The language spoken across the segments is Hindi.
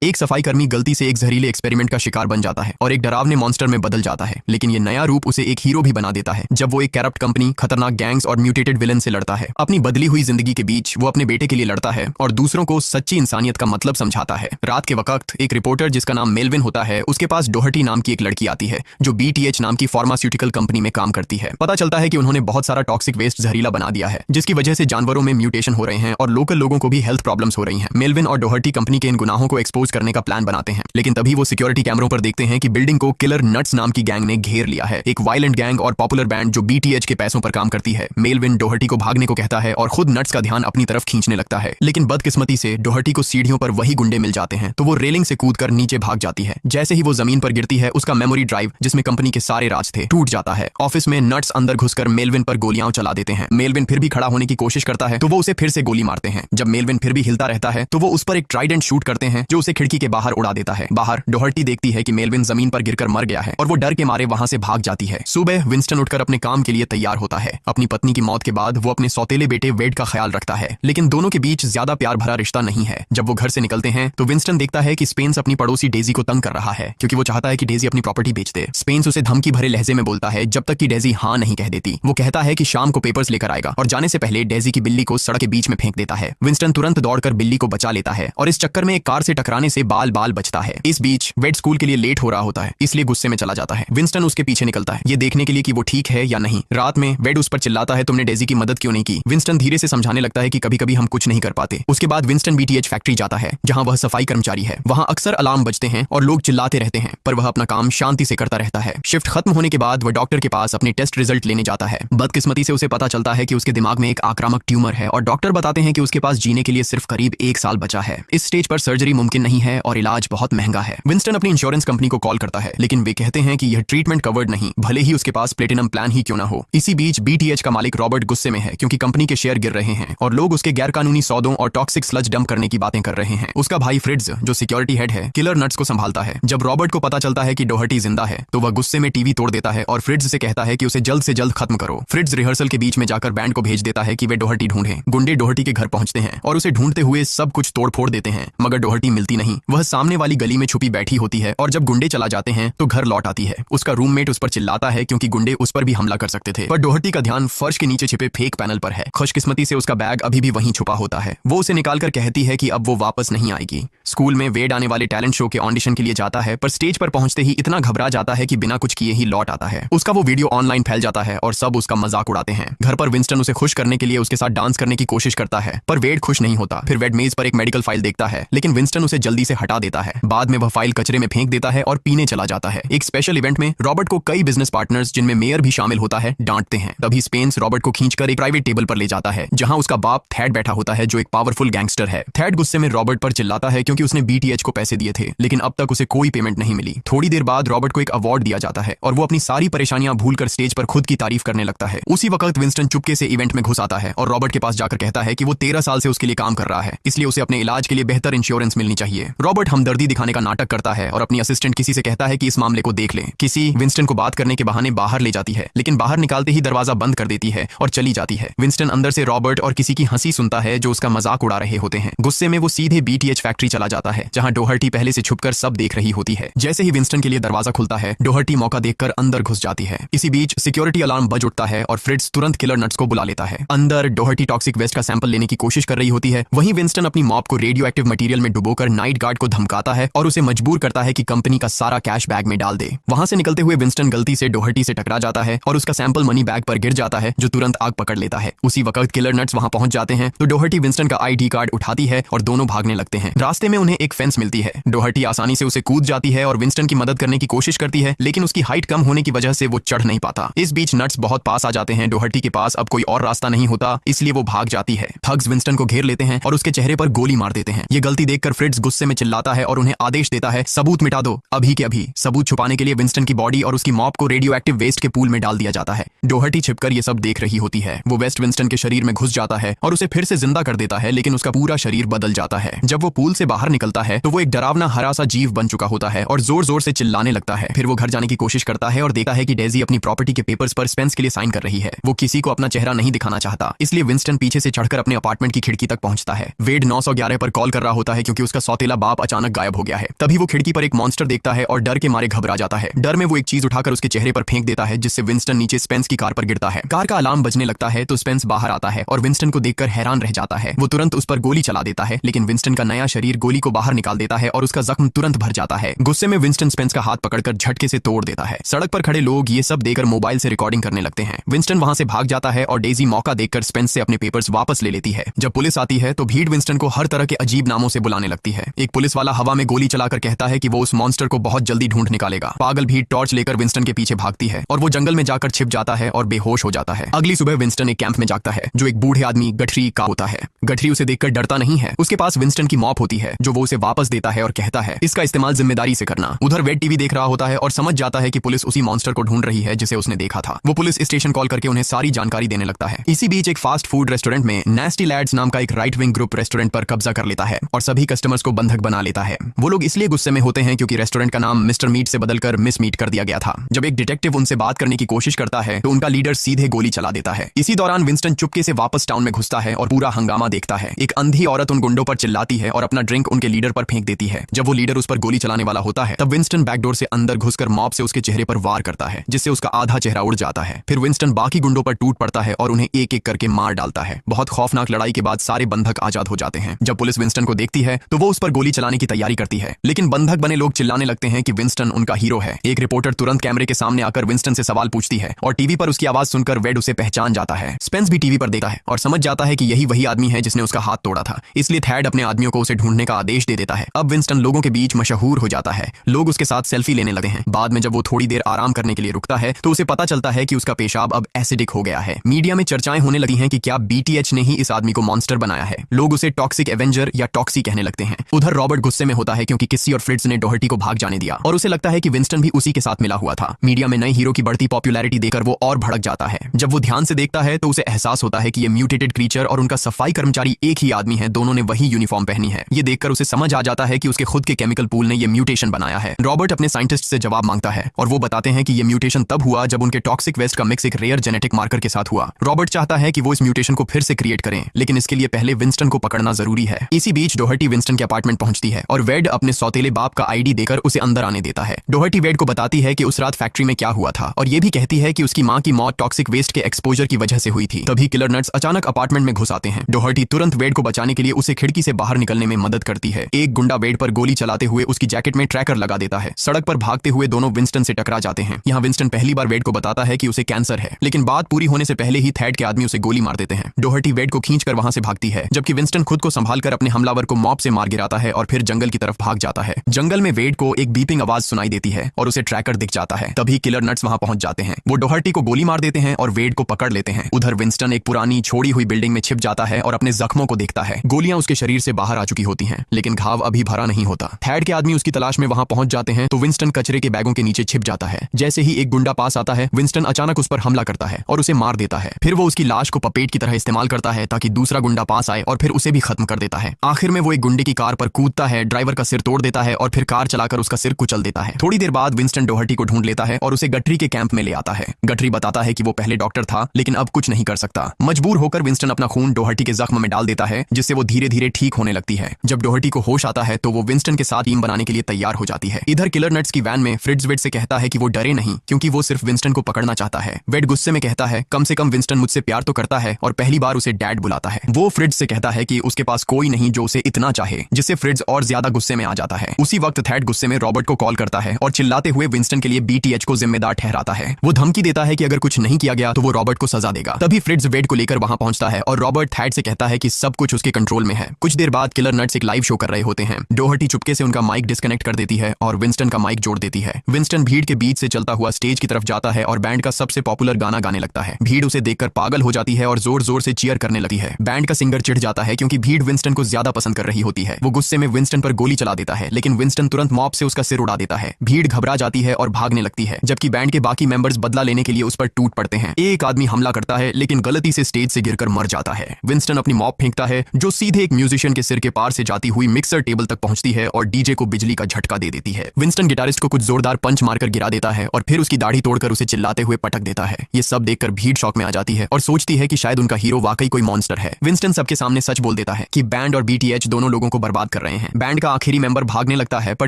एक सफाई कर्मी गलती से एक जहरीले एक्सपेरिमेंट का शिकार बन जाता है और एक डरावने मॉन्स्टर में बदल जाता है, लेकिन ये नया रूप उसे एक हीरो भी बना देता है जब वो एक करप्ट कंपनी, खतरनाक गैंग्स और म्यूटेटेड विलन से लड़ता है। अपनी बदली हुई जिंदगी के बीच वो अपने बेटे के लिए लड़ता है और दूसरों को सच्ची इंसानियत का मतलब समझाता है। रात के वक्त एक रिपोर्टर जिसका नाम मेलविन होता है, उसके पास डोहर्टी नाम की एक लड़की आती है जो BTH नाम की फार्मास्यूटिकल कंपनी में काम करती है। पता चलता है कि उन्होंने बहुत सारा टॉक्सिक वेस्ट जहरीला बना दिया है, जिसकी वजह से जानवरों में म्यूटेशन हो रहे हैं और लोकल लोगों को भी हेल्थ प्रॉब्लम्स हो रही हैं। मेलविन और डोहर्टी कंपनी के इन गुनाहों को एक्सपोज करने का प्लान बनाते हैं, लेकिन तभी वो सिक्योरिटी कैमरों पर देखते हैं कि बिल्डिंग को किलर नट्स नाम की गैंग ने घेर लिया है, एक वायलेंट गैंग और पॉपुलर बैंड जो BTH के पैसों पर काम करती है। मेलविन डोहर्टी को भागने को कहता है और खुद नट्स का ध्यान अपनी तरफ खींचने लगता है, लेकिन बदकिस्मती से डोहर्टी को सीढ़ियों पर वही गुंडे मिल जाते हैं, तो वो रेलिंग से कूदकर नीचे भाग जाती है। जैसे ही वो जमीन पर गिरती है, उसका मेमोरी ड्राइव जिसमें कंपनी के सारे राज थे टूट जाता है। ऑफिस में नट्स अंदर घुसकर मेलविन पर गोलियां चला देते हैं। मेलविन फिर भी खड़ा होने की कोशिश करता है तो वो उसे फिर से गोली मारते हैं। जब मेलविन फिर भी हिलता रहता है तो वो उस पर एक ट्राइडेंट शूट करते हैं जो उसे खिड़की के बाहर उड़ा देता है। बाहर डोहर्टी देखती है कि मेलविन जमीन पर गिरकर मर गया है और वो डर के मारे वहां से भाग जाती है। सुबह विंस्टन उठकर अपने काम के लिए तैयार होता है। अपनी पत्नी की मौत के बाद वो अपने सौतेले बेटे वेड का ख्याल रखता है, लेकिन दोनों के बीच ज्यादा प्यार भरा रिश्ता नहीं है। जब वो घर से निकलते हैं तो विंस्टन देखता है कि स्पेंस अपनी पड़ोसी डेजी को तंग कर रहा है, क्योंकि वो चाहता है कि डेजी अपनी प्रॉपर्टी बेच दे। स्पेंस उसे धमकी भरे लहजे में बोलता है जब तक कि डेजी हाँ नहीं कह देती। वो कहता है कि शाम को पेपर्स लेकर आएगा और जाने से पहले डेजी की बिल्ली को सड़क के बीच में फेंक देता है। विंस्टन तुरंत दौड़कर बिल्ली को बचा लेता है और इस चक्कर में एक कार से टकराने से बाल बाल बचता है। इस बीच वेड स्कूल के लिए लेट हो रहा होता है, इसलिए गुस्से में चला जाता है। विंस्टन उसके पीछे निकलता है, ये देखने के लिए कि वो ठीक है या नहीं। रात में वेड उस पर चिल्लाता है, तुमने डेजी की मदद क्यों नहीं की। विंस्टन धीरे से समझाने लगता है कि कभी कभी हम कुछ नहीं कर पाते। उसके बाद विंस्टन BTH फैक्ट्री जाता है जहां वह सफाई कर्मचारी है। वहां अक्सर अलार्म बजते हैं और लोग चिल्लाते रहते हैं, पर वह अपना काम शांति से करता रहता है। शिफ्ट खत्म होने के बाद वह डॉक्टर के पास अपने टेस्ट रिजल्ट लेने जाता है। बदकिस्मती से उसे पता चलता है कि उसके दिमाग में एक आक्रामक ट्यूमर है और डॉक्टर बताते हैं कि उसके पास जीने के लिए सिर्फ करीब 1 साल बचा है। इस स्टेज पर सर्जरी मुमकिन नहीं है और इलाज बहुत महंगा है। विंस्टन अपनी इंश्योरेंस कंपनी को कॉल करता है, लेकिन वे कहते हैं कि यह ट्रीटमेंट कवर्ड नहीं, भले ही उसके पास प्लेटिनम प्लान ही क्यों ना हो। इसी बीच BTH का मालिक रॉबर्ट गुस्से में है क्योंकि कंपनी के शेयर गिर रहे हैं और लोग उसके गैरकानूनी सौदों और टॉक्सिक स्लज डंप करने की बातें कर रहे हैं। उसका भाई फ्रिट्ज जो सिक्योरिटी हेड है, किलर नट्स को संभालता है। जब रॉबर्ट को पता चलता है कि डोहर्टी जिंदा है तो वह गुस्से में टीवी तोड़ देता है और फ्रिट्ज से कहता है कि उसे जल्द से जल्द खत्म करो। फ्रिट्ज रिहर्सल के बीच में जाकर बैंड को भेज देता है कि वे डोहर्टी ढूंढें। गुंडे डोहर्टी के घर पहुंचते हैं और उसे ढूंढते हुए सब कुछ तोड़ फोड़ देते हैं, मगर डोहर्टी मिलती नहीं। वह सामने वाली गली में छुपी बैठी होती है और जब गुंडे चला जाते हैं तो घर लौट आती है। उसका रूममेट उस पर चिल्लाता है क्योंकि गुंडे उस पर भी हमला कर सकते थे, पर डोहर्टी का ध्यान फर्श के नीचे छिपे फेक पैनल पर है। खुशकिस्मती से उसका बैग अभी भी वहीं छुपा होता है। वो उसे निकालकर कहती है कि अब वो वापस नहीं आएगी। स्कूल में वेड आने वाले टैलेंट शो के ऑडिशन के लिए जाता है, पर स्टेज पर पहुंचते ही इतना घबरा जाता है कि बिना कुछ किए ही लौट आता है। उसका वो वीडियो ऑनलाइन फैल जाता है और सब उसका मजाक उड़ाते हैं। घर पर विंस्टन उसे खुश करने के लिए उसके साथ डांस करने की कोशिश करता है, पर वेड खुश नहीं होता। फिर वेड मेज पर एक मेडिकल फाइल देखता है, लेकिन विंस्टन उसे जल्दी से हटा देता है। बाद में वह फाइल कचरे में फेंक देता है और पीने चला जाता है। एक स्पेशल इवेंट में रॉबर्ट को कई बिजनेस पार्टनर्स, जिनमें मेयर भी शामिल होता है, डांटते हैं। तभी स्पेंस रॉबर्ट को खींचकर एक प्राइवेट टेबल पर ले जाता है जहां उसका बाप थैड बैठा होता है जो एक पावरफुल गैंगस्टर है। थैड गुस्से में रॉबर्ट पर चिल्लाता है क्योंकि उसने BTH को पैसे दिए थे, लेकिन अब तक उसे कोई पेमेंट नहीं मिली। थोड़ी देर बाद रॉबर्ट को एक अवार्ड दिया जाता है और वो अपनी सारी परेशानियां भूलकर स्टेज पर खुद की तारीफ करने लगता है। उसी वक्त विंस्टन चुपके से इवेंट में घुस आता है और रॉबर्ट के पास जाकर कहता है कि वो 13 साल से उसके लिए काम कर रहा है, इसलिए उसे अपने इलाज के लिए बेहतर इंश्योरेंस मिलनी चाहिए। रॉबर्ट हमदर्दी दिखाने का नाटक करता है और अपनी असिस्टेंट किसी से कहता है कि इस मामले को देख ले। किसी विंस्टन को बात करने के बहाने बाहर ले जाती है, लेकिन बाहर निकालते ही दरवाजा बंद कर देती है और चली जाती है। विंस्टन अंदर से रॉबर्ट और किसी की हंसी सुनता है जो उसका मजाक उड़ा रहे होते हैं। गुस्से में वो सीधे BTH फैक्ट्री चला जाता है जहां डोहर्टी पहले से छुपकर सब देख रही होती है। जैसे ही विंस्टन के लिए दरवाजा खुलता है, डोहर्टी मौका देखकर अंदर घुस जाती है। इसी बीच सिक्योरिटी अलार्म बज उठता है और फ्रिट्ज तुरंत किलर नट्स को बुला लेता है। अंदर डोहर्टी टॉक्सिक वेस्ट का सैंपल लेने की कोशिश कर रही होती है। वहीं विंस्टन अपनी मॉप को रेडियो एक्टिव मटेरियल में डुबोकर नाइट गार्ड को धमकाता है और उसे मजबूर करता है कि कंपनी का सारा कैश बैग में डाल दे। वहां से निकलते हुए विंस्टन गलती से डोहर्टी से टकरा जाता है और उसका सैंपल मनी बैग पर गिर जाता है जो तुरंत आग पकड़ लेता है। उसी वक्त किलर नट्स वहां पहुंच जाते हैं तो डोहर्टी विंस्टन का ID कार्ड उठाती है और दोनों भागने लगते हैं। रास्ते में उन्हें एक फेंस मिलती है। डोहर्टी आसानी से उसे कूद जाती है और विंस्टन की मदद करने की कोशिश करती है, लेकिन उसकी हाइट कम होने की वजह से वो चढ़ नहीं पाता। इस बीच नट्स बहुत पास आ जाते हैं। डोहर्टी के पास अब कोई और रास्ता नहीं होता, इसलिए वो भाग जाती है। थग्स विंस्टन को घेर लेते हैं और उसके चेहरे पर गोली मार देते हैं। ये गलती देखकर फ्रिट्ज गुस्से में चिल्लाता है और उन्हें आदेश देता है, सबूत मिटा दो अभी के अभी। सबूत छुपाने के लिए विंस्टन की बॉडी और उसकी मॉप को रेडियो एक्टिव वेस्ट के पूल में डाल दिया जाता है। डोहर्टी छिपकर ये सब देख रही होती है। वो वेस्ट विंस्टन के शरीर में घुस जाता है और उसे फिर से जिंदा कर देता है, लेकिन उसका पूरा शरीर बदल जाता है। जब वो पूल से बाहर निकलता है तो वो एक डरावना हरा सा जीव बन चुका होता है और जोर जोर से चिल्लाने लगता है। फिर वो घर जाने की कोशिश करता है और देखता है कि डेजी अपनी प्रॉपर्टी के पेपर्स पर स्पेंस के लिए साइन कर रही है। वो किसी को अपना चेहरा नहीं दिखाना चाहता, इसलिए विंस्टन पीछे से चढ़कर अपने अपार्टमेंट की खिड़की तक पहुंचता है। वेड 911 पर कॉल कर रहा होता है क्योंकि उसका सौतेला सौतेला बाप अचानक गायब हो गया है। तभी वो खिड़की पर एक मॉन्स्टर देखता है और डर के मारे घबरा जाता है। डर में वो एक चीज उठाकर उसके चेहरे पर फेंक देता है, जिससे विंस्टन नीचे स्पेंस की कार पर गिरता है। कार का अलार्म बजने लगता है तो स्पेंस बाहर आता है और विंस्टन को देखकर हैरान रह जाता है। वो तुरंत उस पर गोली चला देता है, लेकिन विंस्टन का नया शरीर गोली को बाहर निकाल देता है और उसका जख्म तुरंत भर जाता है। गुस्से में विंस्टन स्पेंस का हाथ पकड़कर झटके से तोड़ देता है। सड़क पर खड़े लोग ये सब देखकर मोबाइल से रिकॉर्डिंग करने लगते हैं। विंस्टन वहां से भाग जाता है और डेजी मौका देखकर स्पेंस से अपने पेपर्स वापस ले लेती है। जब पुलिस आती है तो भीड़ विंस्टन को हर तरह के अजीब नामों से बुलाने लगती है। एक पुलिस वाला हवा में गोली चलाकर कहता है कि वो उस मॉन्स्टर को बहुत जल्दी ढूंढ निकालेगा। पागल भीड़ टॉर्च लेकर विंस्टन के पीछे भागती है और वो जंगल में जाकर छिप जाता है और बेहोश हो जाता है। अगली सुबह विंस्टन एक कैंप में जागता है, जो एक बूढ़े आदमी गठरी का होता है। गठरी उसे देखकर डरता नहीं है। उसके पास विंस्टन की मॉप होती है, जो वो उसे वापस देता है और कहता है इसका इस्तेमाल जिम्मेदारी से करना। उधर वेड टीवी देख रहा होता है और समझ जाता है कि पुलिस उसी मॉन्स्टर को ढूंढ रही है जिसे उसने देखा था। वो पुलिस स्टेशन कॉल करके उन्हें सारी जानकारी देने लगता है। इसी बीच एक फास्ट फूड रेस्टोरेंट में नेस्टी लैड्स नाम का एक राइट विंग ग्रुप रेस्टोरेंट पर कब्जा कर लेता है और सभी कस्टमर्स को बंधक बना लेता है। वो लोग इसलिए गुस्से में होते हैं क्योंकि रेस्टोरेंट का नाम मिस्टर मीट से बदलकर मिस मीट कर दिया गया था। जब एक डिटेक्टिव उनसे बात करने की कोशिश करता है तो उनका लीडर सीधे गोली चला देता है। इसी दौरान विंस्टन चुपके से वापस टाउन में घुसता है और पूरा हंगामा देखता है। एक अंधी औरत उन गुंडों पर चिल्लाती है और अपना ड्रिंक उनके लीडर पर फेंक देती है। जब वो लीडर उस पर गोली चलाने वाला होता है तब विंस्टन बैकडोर से अंदर घुसकर मॉब से उसके चेहरे पर वार करता है, जिससे उसका आधा चेहरा उड़ जाता है। फिर विंस्टन बाकी गुंडों पर टूट पड़ता है और उन्हें एक एक करके मार डालता है। बहुत खौफनाक लड़ाई के बाद सारे बंधक आजाद हो जाते हैं। जब पुलिस विंस्टन को देखती है तो वो उस पर गोली चलाने की तैयारी करती है, लेकिन बंधक बने लोग चिल्लाने लगते हैं कि विंस्टन उनका हीरो है। एक रिपोर्टर तुरंत कैमरे के सामने आकर विंस्टन से सवाल पूछती है और टीवी पर उसकी आवाज सुनकर वेड उसे पहचान जाता है। स्पेंस भी टीवी पर देखता है और समझ जाता है कि यही वही आदमी है जिसने उसका हाथ तोड़ा था, इसलिए थैड अपने आदमियों को उसे ढूंढने का आदेश दे देता है। अब विंस्टन लोगों के बीच मशहूर हो जाता है। लोग उसके साथ सेल्फी लेने लगे हैं। बाद में जब वो थोड़ी देर आराम करने के लिए रुकता है तो उसे पता चलता है कि उसका पेशाब अब एसिडिक हो गया है। मीडिया में चर्चाएं होने लगी हैं कि क्या BTH ने ही इस आदमी को मॉन्स्टर बनाया है। लोग उसे टॉक्सिक एवेंजर या टॉक्सी कहने लगते हैं। उधर रॉबर्ट गुस्से में होता है क्योंकि किसी और फ्रिट्ज ने डोहर्टी को भाग जाने दिया और उसे लगता है कि विंस्टन भी उसी के साथ मिला हुआ था। मीडिया में नए हीरो की बढ़ती पॉपुलैरिटी देखकर वो और भड़क जाता है। जब वो ध्यान से देखता है तो उसे एहसास होता है कि ये म्यूटेटेड क्रीचर और उनका सफाई कर्मचारी एक ही आदमी है। दोनों ने वही यूनिफॉर्म पहनी है। ये देखकर उसे समझ आ जाता है कि उसके खुद के केमिकल पूल ने ये म्यूटेशन बनाया है। रॉबर्ट अपने साइंटिस्ट से जवाब मांगता है और वो बताते हैं कि ये म्यूटेशन तब हुआ जब उनके टॉक्सिक वेस्ट का मिक्स एक रेयर जेनेटिक मार्कर के साथ हुआ। रॉबर्ट चाहता है कि वो इस म्यूटेशन को फिर से क्रिएट करें, लेकिन इसके लिए पहले विंस्टन को पकड़ना जरूरी है। इसी बीच डोहर्टी विंस्टन के अपार्टमेंट पहुंचती है और वेड अपने सौतेले बाप का ID देकर उसे अंदर आने देता है। डोहर्टी वेड को बताती है कि उस रात फैक्ट्री में क्या हुआ था और ये भी कहती है कि उसकी मां की मौत टॉक्सिक वेस्ट के एक्सपोजर की वजह से हुई थी। तभी किलर नट्स अचानक अपार्टमेंट में घुस आते हैं। डोहर्टी तुरंत वेड को बचाने के लिए उसे खिड़की से बाहर निकलने में मदद करती है। एक गुंडा वेड पर गोली चलाते हुए उसकी जैकेट में ट्रैकर लगा देता है। सड़क पर भागते हुए दोनों विंस्टन से टकरा जाते हैं। यहाँ विंस्टन पहली बार वेड को बताता है कि उसे कैंसर है, लेकिन बात पूरी होने से पहले ही थैड के आदमी उसे गोली मार देते हैं। डोहर्टी वेड को खींचकर वहां से भागती है, जबकि विंस्टन खुद को संभालकर अपने हमलावर को मॉब से मार गिराता है और फिर जंगल की तरफ भाग जाता है। जंगल में वेड को एक बीपिंग आवाज सुनाई देती है और उसे ट्रैकर दिख जाता है। तभी किलर नट्स वहां पहुंच जाते हैं। वो डोहर्टी को गोली मार देते हैं और वेड को पकड़ लेते हैं। उधर विंस्टन एक पुरानी छोड़ी हुई बिल्डिंग में छिप जाता है और अपने जख्मों को देखता है। गोलियां उसके शरीर से बाहर आ चुकी होती हैं, लेकिन घाव अभी भरा नहीं होता। थैड के आदमी उसकी तलाश में वहां पहुंच जाते हैं तो विंस्टन कचरे के बैगों के नीचे छिप जाता है। जैसे ही एक गुंडा पास आता है, विंस्टन अचानक उस पर हमला करता है और उसे मार देता है। फिर वो उसकी लाश को पपेट की तरह इस्तेमाल करता है ताकि दूसरा गुंडा पास आए और फिर उसे भी खत्म कर देता है। आखिर में वो एक गुंडे की कार पर कूदता है, ड्राइवर का सिर तोड़ देता है और फिर कार चलाकर उसका सिर कुचल देता है। थोड़ी देर बाद विंस्टन डोहर्टी को ढूंढ लेता है और उसे गठरी के कैंप में ले आता है। गठरी बताता है कि वो पहले डॉक्टर था, लेकिन अब कुछ नहीं कर सकता। मजबूर होकर विंस्टन अपना खून डोहर्टी के जख्म में डाल देता है, जिससे वो धीरे धीरे ठीक होने लगती है। जब डोहर्टी को होश आता है तो वो विंस्टन के साथ टीम बनाने के लिए तैयार हो जाती है। इधर किलर नट्स की वैन में फ्रिट्ज वेड से कहता है कि वो डरे नहीं, क्योंकि वो सिर्फ विंस्टन को पकड़ना चाहता है। वेड गुस्से में कहता है कम से कम विंस्टन मुझसे प्यार तो करता है, और पहली बार उसे डैड बुलाता है। वो फ्रिट्ज से कहता है कि उसके पास कोई नहीं जो उसे इतना चाहे, जिससे फ्रिट्ज और ज्यादा गुस्से में आ जाता है। उसी वक्त थैड गुस्से में रॉबर्ट को कॉल करता है और चिल्लाते हुए विंस्टन के लिए BTH को जिम्मेदार ठहराता है। वो धमकी देता है कि अगर कुछ नहीं किया गया तो वो रॉबर्ट को सजा देगा। तभी फ्रिट्ज वेड को लेकर वहां पहुंचता है और रॉबर्ट थैड से कहता है कि सब कुछ उसके कंट्रोल में है। कुछ देर बाद किलर नट्स एक लाइव शो कर रहे होते हैं। डोहर्टी चुपके से उनका माइक डिस्कनेक्ट कर देती है और विंस्टन का माइक जोड़ देती है। विंस्टन भीड़ के बीच से चलता हुआ स्टेज की तरफ जाता है और बैंड का सबसे पॉपुलर गाना गाने लगता है। भीड़ उसे देखकर पागल हो जाती है और जोर जोर से चीयर करने लगती है। बैंड का सिंगर चिढ़ जाता है क्योंकि भीड़ विंस्टन को ज्यादा पसंद कर रही होती है। वो गुस्से में विंस्टन पर गोली चला देता है, लेकिन विंस्टन तुरंत मॉब से उसका सिर उड़ा देता है। भीड़ घबरा जाती है और भागने लगती है, जबकि बैंड के बाकी मेंबर्स बदला लेने के लिए उस पर टूट पड़ते हैं। एक आदमी हमला करता है, लेकिन गलती से स्टेज से गिरकर मर जाता है। विंस्टन अपनी मॉब फेंकता है, जो सीधे एक म्यूजिशियन के सिर के पार से जाती हुई मिक्सर टेबल तक पहुंचती है और डीजे को बिजली का झटका दे देती है। विंस्टन गिटारिस्ट को कुछ जोरदार पंच मारकर गिरा देता है और फिर उसकी दाढ़ी तोड़कर उसे चिल्लाते हुए पटक देता है। ये सब देखकर भीड़ शॉक में आ जाती है और सोचती है कि शायद उनका हीरो वाकई कोई मॉन्स्टर है। विंस्टन सबके सामने सच बोल देता है कि बैंड और BTH दोनों लोगों को बर्बाद कर रहे हैं। बैंड का आखिरी मेंबर भागने लगता है पर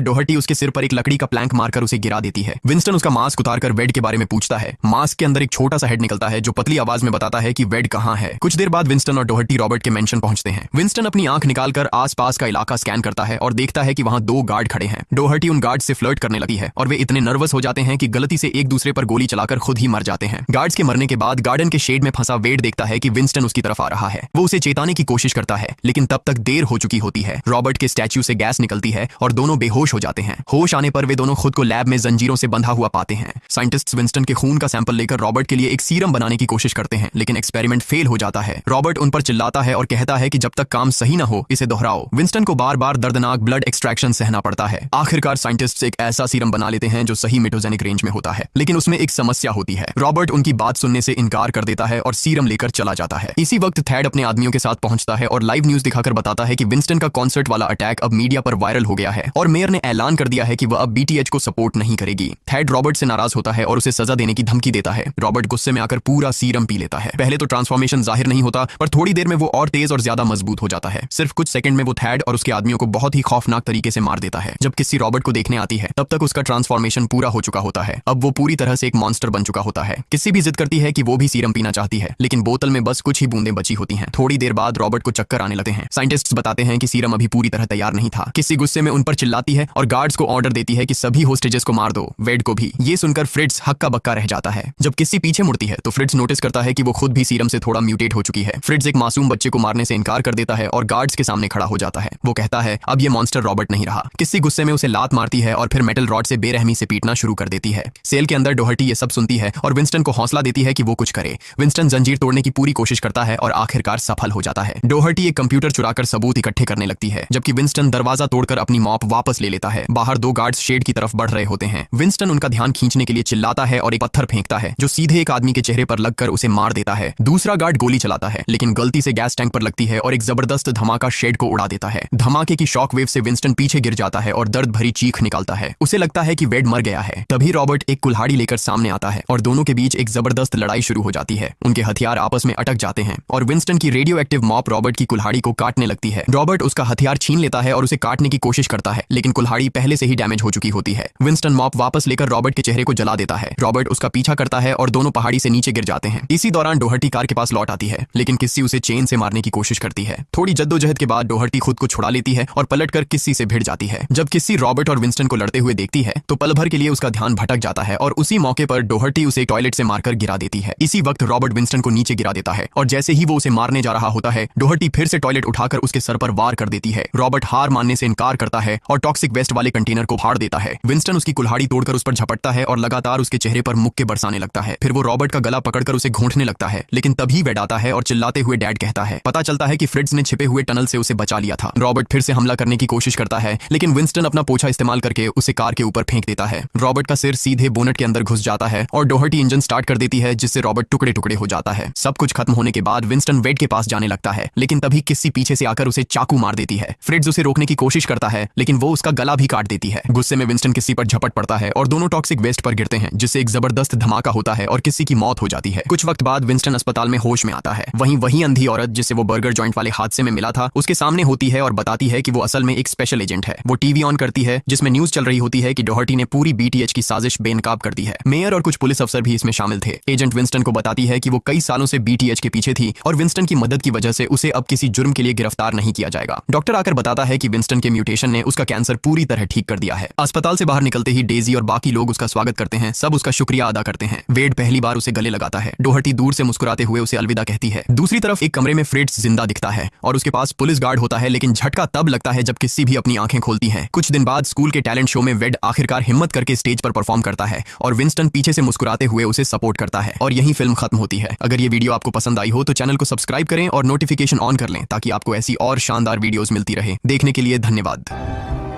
डोहर्टी उसके सिर पर एक लकड़ी का प्लैंक मारकर उसे गिरा देती है। विंस्टन उसका मास्क उतारकर वेड के बारे में पूछता है। मास्क के अंदर एक छोटा सा हेड निकलता है जो पतली आवाज में बताता है कि वेड कहाँ है। कुछ देर बाद विंस्टन और डोहर्टी रॉबर्ट के मेंशन पहुंचते हैं। विंस्टन अपनी आंख निकालकर आसपास का इलाका स्कैन करता है और देखता है कि वहां 2 गार्ड खड़े हैं। डोहर्टी उन गार्ड से फ्लर्ट करने लगी है और वे इतने नर्वस हो जाते हैं कि गलती से एक दूसरे पर गोली चलाकर खुद ही मर जाते हैं। गार्ड्स के मरने के बाद गार्डन के शेड में फंसा वेड देखता है कि विंस्टन उसकी तरफ आ रहा है। वो उसे चेताने की कोशिश करता है लेकिन तब तक देर हो चुकी होती है। रॉबर्ट के स्टैच्यू से गैस निकलती है और दोनों बेहोश हो जाते हैं। होश आने पर वे दोनों खुद को लैब में जंजीरों से बंधा हुआ पाते हैं। साइंटिस्ट्स विंस्टन के खून का सैंपल लेकर रॉबर्ट के लिए एक सीरम बनाने की कोशिश करते हैं लेकिन एक्सपेरिमेंट फेल हो जाता है। रॉबर्ट उन पर चिल्लाता है और कहता है कि जब तक काम सही न हो इसे दोहराओ। विंस्टन को बार बार दर्दनाक ब्लड एक्सट्रैक्शन सहना पड़ता है। आखिरकार साइंटिस्ट्स एक ऐसा सीरम बना लेते हैं जो सही मेटोजेनिक रेंज में होता है लेकिन उसमें एक समस्या होती है। रॉबर्ट उनकी बात सुनने से इनकार कर देता है और सीरम लेकर चला जाता है। इसी वक्त थैड अपने आदमियों के साथ पहुंचता है और लाइव न्यूज दिखाकर बताता है कि विंस्टन का कॉन्सर्ट वाला अटैक अब मीडिया पर वायरल हो गया है और मेयर ने ऐलान कर दिया है कि वह अब बीटीएच को सपोर्ट नहीं करेगी। थैड रॉबर्ट से नाराज होता है और उसे सजा देने की धमकी देता है। रॉबर्ट गुस्से में आकर पूरा सीरम पी लेता है। पहले तो ट्रांसफॉर्मेशन जाहिर नहीं होता पर थोड़ी देर में वो और तेज और ज्यादा मजबूत हो जाता है। सिर्फ कुछ सेकंड में वो थैड और उसके आदमियों को बहुत ही खौफनाक तरीके से मार देता है। जब किसी रॉबर्ट को देखने आती है तब तक उसका ट्रांसफॉर्मेशन पूरा हो चुका होता है। अब वो पूरी तरह से एक मॉन्स्टर बन चुका होता है। किसी भी जिद करती है कि वो भी सीरम पीना चाहती है लेकिन बोतल में बस कुछ ही बूंदें बची होती हैं। थोड़ी देर बाद रॉबर्ट को चक्कर आने लगते हैं। साइंटिस्ट्स बताते हैं कि सीरम अभी पूरी तरह तैयार नहीं था। किसी गुस्से में उन पर चिल्लाती है और गार्ड्स को ऑर्डर देती है कि सभी होस्टेजेस को मार दो, वेड को भी। ये सुनकर फ्रिट्ज हक्का बक्का रह जाता है। जब किसी पीछे मुड़ती है तो फ्रिट्ज नोटिस करता है कि वो खुद भी सीरम से थोड़ा म्यूटेट हो चुकी है। फ्रिट्ज एक मासूम बच्चे को मारने से इनकार कर देता है और गार्ड्स के सामने खड़ा हो जाता है। वो कहता है अब ये मॉन्स्टर रॉबर्ट नहीं रहा। किसी गुस्से में उसे लात मारती है और फिर मेटल रॉड से बेरहमी से पीटना शुरू कर देती है। सेल के अंदर डोहर्टी ये सब सुनती है और विंस्टन को हौसला देती है कि वो कुछ करे। विंस्टन जंजीर तोड़ने की पूरी कोशिश करता है और आखिरकार सफल हो जाता है। डोहर्टी एक कंप्यूटर चुराकर सबूत इकट्ठे करने लगती है जबकि विंस्टन दरवाजा तोड़कर अपनी मॉप वापस ले लेता है। बाहर 2 गार्ड्स शेड की तरफ बढ़ रहे होते हैं। विंस्टन उनका ध्यान खींचने के लिए चिल्लाता है और एक पत्थर फेंकता है जो सीधे एक आदमी के चेहरे पर लगकर उसे मार देता है। दूसरा गार्ड गोली चलाता है लेकिन गलती से गैस टैंक पर लगती है और एक जबरदस्त धमाका शेड को उड़ा देता है। धमाके की शॉक वेव से विंस्टन पीछे गिर जाता है और दर्द भरी चीख निकालता है। उसे लगता है कि वेड मर गया है। तभी रॉबर्ट एक कुल्हाड़ी लेकर सामने आता है और दोनों के बीच एक जबरदस्त लड़ाई शुरू हो जाती है। उनके हथियार आपस में अटक जाते हैं और विंस्टन की रेडियो एक्टिव मॉप रॉबर्ट की कुल्हाड़ी को काटने लगती है। रॉबर्ट उसका हथियार छीन लेता है और उसे काटने की कोशिश करता है लेकिन कुल्हाड़ी पहले से ही डैमेज हो चुकी होती है। विंस्टन मॉप वापस लेकर रॉबर्ट के चेहरे को जला देता है। रॉबर्ट उसका पीछा करता है और दोनों पहाड़ी से नीचे गिर जाते हैं। इसी दौरान डोहर्टी कार के पास लौट आती है लेकिन किसी उसे चेन से मारने की कोशिश करती है। थोड़ी जद्दोजहद के बाद डोहर्टी खुद को छुड़ा लेती है और पलटकर किसी से भिड़ जाती है। जब किसी रॉबर्ट और विंस्टन को लड़ते हुए देखती है तो पल भर के लिए उसका ध्यान भटक जाता है और उसी मौके पर डोहर्टी उसे टॉयलेट से मारकर गिरा देती है। इसी वक्त रॉबर्ट विंस्टन को नीचे गिरा देता है और जैसे ही वो उसे मारने जा रहा होता है डोहर्टी फिर से टॉयलेट उठाकर उसके सर पर वार कर देती है। रॉबर्ट हार मानने से इनकार करता है और टॉक्सिक वेस्ट वाले कंटेनर को फाड़ देता है। विंस्टन उसकी कुल्हाड़ी तोड़कर उस पर झपटता है और लगातार उसके चेहरे पर मुक्के बरसाने लगता है। फिर वो रॉबर्ट का गला पकड़कर उसे घोंटने लगता है लेकिन तभी वेड आता है और चिल्लाते हुए डैड कहता है। पता चलता है कि फ्रिट्ज ने छिपे हुए टनल से उसे बचा लिया था। रॉबर्ट फिर से हमला करने की कोशिश करता है लेकिन विंस्टन अपना पोछा इस्तेमाल करके उसे कार के ऊपर फेंक देता है। रॉबर्ट का सिर सीधे बोनट के अंदर घुस जाता है और डोहर्टी इंजन स्टार्ट कर देती है जिससे रॉबर्ट टुकड़े टुकड़े हो जाता है। सब कुछ खत्म होने के बाद विंस्टन वेड के पास जाने लगता है लेकिन तभी किसी पीछे से आकर उसे चाकू मार देती है। फ्रिट्ज उसे रोकने की कोशिश करता है लेकिन वो उसका गला भी काट देती है। गुस्से में विंस्टन किसी पर झपट पड़ता है और दोनों टॉक्सिक वेस्ट पर गिरते हैं जिससे एक जबरदस्त धमाका होता है और किसी की मौत हो जाती है। कुछ वक्त बाद विंस्टन अस्पताल में होश में आता है। वही अंधी औरत जिससे वो बर्गर जॉइंट वाले हादसे में मिला था उसके सामने होती है और बताती है कि वो असल में एक स्पेशल एजेंट है। वो टीवी ऑन करती है जिसमें न्यूज चल रही होती है कि डोहर्टी ने पूरी बीटीएच की साजिश बेनकाब कर दी है। मेयर और कुछ पुलिस अफसर भी इसमें शामिल थे। एजेंट विंस्टन को बताती है कि वो कई सालों से बीटीएच के पीछे थी और विंस्टन की मदद की वजह से उसे अब किसी जुर्म के लिए गिरफ्तार नहीं किया जाएगा। डॉक्टर आकर बताता है कि विंस्टन के म्यूटेशन ने उसका कैंसर पूरी तरह ठीक कर दिया है। अस्पताल से बाहर निकलते ही डेजी और बाकी लोग उसका स्वागत करते हैं। सब उसका शुक्रिया अदा करते हैं। वेड पहली बार उसे गले लगाता है। डोहर्टी दूर से मुस्कुराते हुए उसे अलविदा कहती है। दूसरी तरफ एक कमरे में फ्रिट्ज जिंदा दिखता है और उसके पास पुलिस गार्ड होता है लेकिन झटका तब लगता है जब किसी भी अपनी आंखें खोलती हैं। कुछ दिन बाद स्कूल के टैलेंट शो में वेड आखिरकार हिम्मत करके स्टेज पर परफॉर्म करता है और विंस्टन पीछे से मुस्कुराते हुए उसे सपोर्ट करता है और यही फिल्म खत्म होती है। अगर ये वीडियो आपको पसंद आई हो तो चैनल को सब्सक्राइब करें और नोटिफिकेशन ऑन कर लें ताकि आपको ऐसी और शानदार वीडियोस मिलती रहे। देखने के लिए धन्यवाद।